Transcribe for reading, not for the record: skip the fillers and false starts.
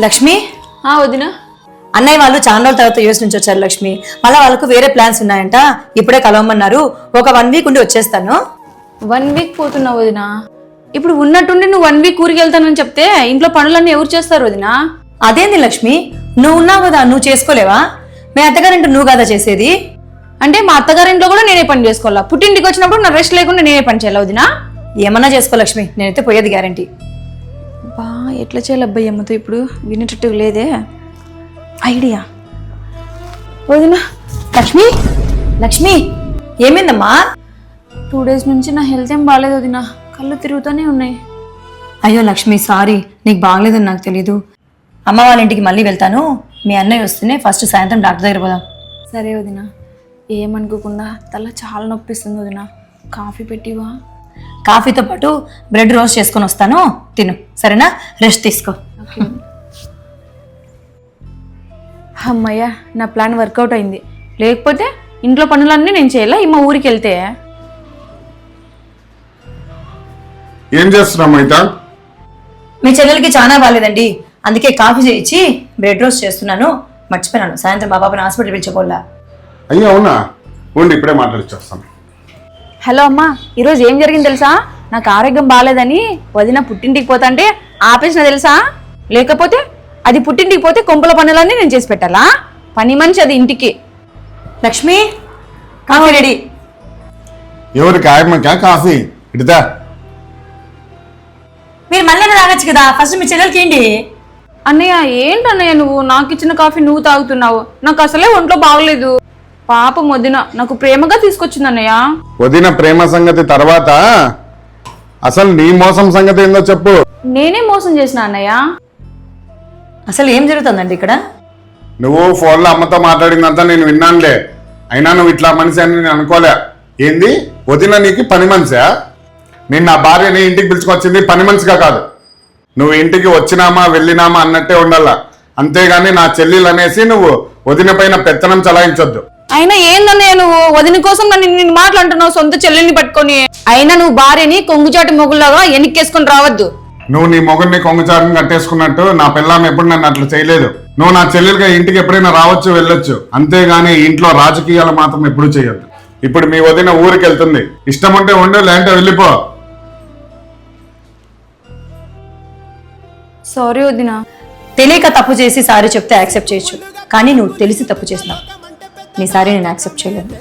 లక్ష్మి వదినా. అన్నయ్య వాళ్ళు చాలా రోజుల తర్వాత యూఎస్ నుంచి వచ్చారు లక్ష్మి. మళ్ళీ వాళ్ళకు వేరే ప్లాన్స్ ఉన్నాయంట, ఇప్పుడే కలవమన్నారు. ఒక 1 వీక్ ఉండి వచ్చేస్తాను. 1 వీక్ పోతున్నావు వదినా? ఇప్పుడు ఉన్నట్టుండి నువ్వు 1 వీక్ ఊరికి వెళ్తానని చెప్తే ఇంట్లో పనులన్నీ ఎవరు చేస్తారు వదినా? అదేంది లక్ష్మి, నువ్వు ఉన్నావు కదా, నువ్వు చేసుకోలేవా? మీ అత్తగారింటి నువ్వు కదా చేసేది. అంటే మా అత్తగారింట్లో కూడా నేనే పని చేసుకోవాలా? పుట్టింటికి వచ్చినప్పుడు నా రెస్ట్ లేకుండా నేనే పని చేయాలి వదినా? ఏమన్నా చేసుకో లక్ష్మి, నేనైతే పోయేది గ్యారంటీ. బా ఎట్లా చేయాలి అబ్బాయి అమ్మతో ఇప్పుడు? వినేటట్టు లేదే ఐడియా. వదినా. లక్ష్మి లక్ష్మి ఏమైందమ్మా? 2 డేస్ నుంచి నా హెల్త్ ఏం బాగాలేదు వదినా, కళ్ళు తిరుగుతూనే ఉన్నాయి. అయ్యో లక్ష్మి సారీ, నీకు బాగలేదని నాకు తెలీదు. అమ్మ వాళ్ళ ఇంటికి మళ్ళీ వెళ్తాను. మీ అన్నయ్య వస్తేనే ఫస్ట్ సాయంత్రం డాక్టర్ దగ్గర పోదాం. సరే వదినా. ఏమనుకోకుండా తల చాలా నొప్పిస్తుంది వదినా, కాఫీ పెట్టివా? కాఫీతో పాటు బ్రెడ్ రోస్ట్ చేసుకొని వస్తాను, తిను సరేనా? రెస్ట్ తీసుకో. అమ్మయ్య, నా ప్లాన్ వర్కౌట్ అయింది. లేకపోతే ఇంట్లో పనులన్నీ నేను చేయాలా ఈ మా ఊరికి వెళ్తే? ఏం చేస్తున్నాం అయితే? మీ చెల్లెలకి చాలా బాగాలేదండి, అందుకే కాఫీ చేయించి బ్రెడ్ రోస్ట్ చేస్తున్నాను. మర్చిపోయాను, సాయంత్రం మా బాబాని హాస్పిటల్ పిలిచిపోలా. అయ్యో అవునా, ఉండి ఇప్పుడే మాట్లాడిచ్చేస్తాను. హలో అమ్మా, ఈరోజు ఏం జరిగింది తెలుసా? నాకు ఆరోగ్యం బాగాలేదని వదిన పుట్టింటికి పోతా అంటే ఆపేసిన తెలుసా? లేకపోతే అది పుట్టింటికి పోతే కొంపల పనులన్నీ నేను చేసి పెట్టాలా? పని మనిషి అది ఇంటికి. Lakshmi coffee ready. ఎవరికి? ఆయమ్మకా కాఫీ ఇడిదా? మీరు మళ్ళీ తాగొచ్చు కదా, ఫస్ట్ మీ చెల్లెలకి ఏంటి? అన్నయ్య ఏంటన్నయ్య నువ్వు నాకు ఇచ్చిన కాఫీ నువ్వు తాగుతున్నావు? నాకు అసలే ఒంట్లో బాగలేదు. పాపం వదిన నాకు ప్రేమగా తీసుకొచ్చింది అన్నయ్య. వదిన ప్రేమ సంగతి తర్వాత అసలు నీ మోసం సంగతి ఏందో చెప్పు. నేనే మోసం చేసిన అన్నయ్య? అసలు ఏం జరుగుతుందండి ఇక్కడ? నువ్వు ఫోన్లో అమ్మతో మాట్లాడిందంతా నేను విన్నానులే, అయినా నువ్వు ఇట్లా మనిషి అని నేను అనుకోలే. ఏంది వదిన నీకు పని మనిషా? నేను నా భార్యని ఇంటికి పిలుచుకొచ్చింది పని మనిషిగా కాదు. నువ్వు ఇంటికి వచ్చినామా వెళ్ళినామా అన్నట్టే ఉండాలా, అంతేగాని నా చెల్లెలు అనేసి నువ్వు వదిన పైన పెత్తనం చలాయించొద్దు. అయినా ఏందన్నయ్య నువ్వు వదిన కోసం నిన్ను మాట్లాడుతున్నావు సొంత చెల్లెల్ని పట్టుకొని? అయినా నువ్వు భార్యని కొంగుచాటి మొగుల్లాగా ఎన్నికేసుకొని రావద్దు. నువ్వు నీ మొగుడిని కొంగుచాటుని కట్టేసుకున్నట్టు నా పిల్లం ఎప్పుడు నన్ను అట్లా చేయలేదు. నువ్వు నా చెల్లెలుగా ఇంటికి ఎప్పుడైనా రావచ్చు వెళ్ళొచ్చు, అంతేగాని ఇంట్లో రాజకీయాలు మాత్రం ఎప్పుడు చేయొద్దు. ఇప్పుడు మీ వదిన ఊరికి వెళ్తుంది, ఇష్టం ఉంటే ఉండు, లేదంటే వెళ్ళిపో. సారీ వదిన. తెలియక తప్పు చేసి సారీ చెప్తే యాక్సెప్ట్ చేయొచ్చు, కానీ నువ్వు తెలిసి తప్పు చేసినావు. నీ సారీ నేను యాక్సెప్ట్ చేయలేదు.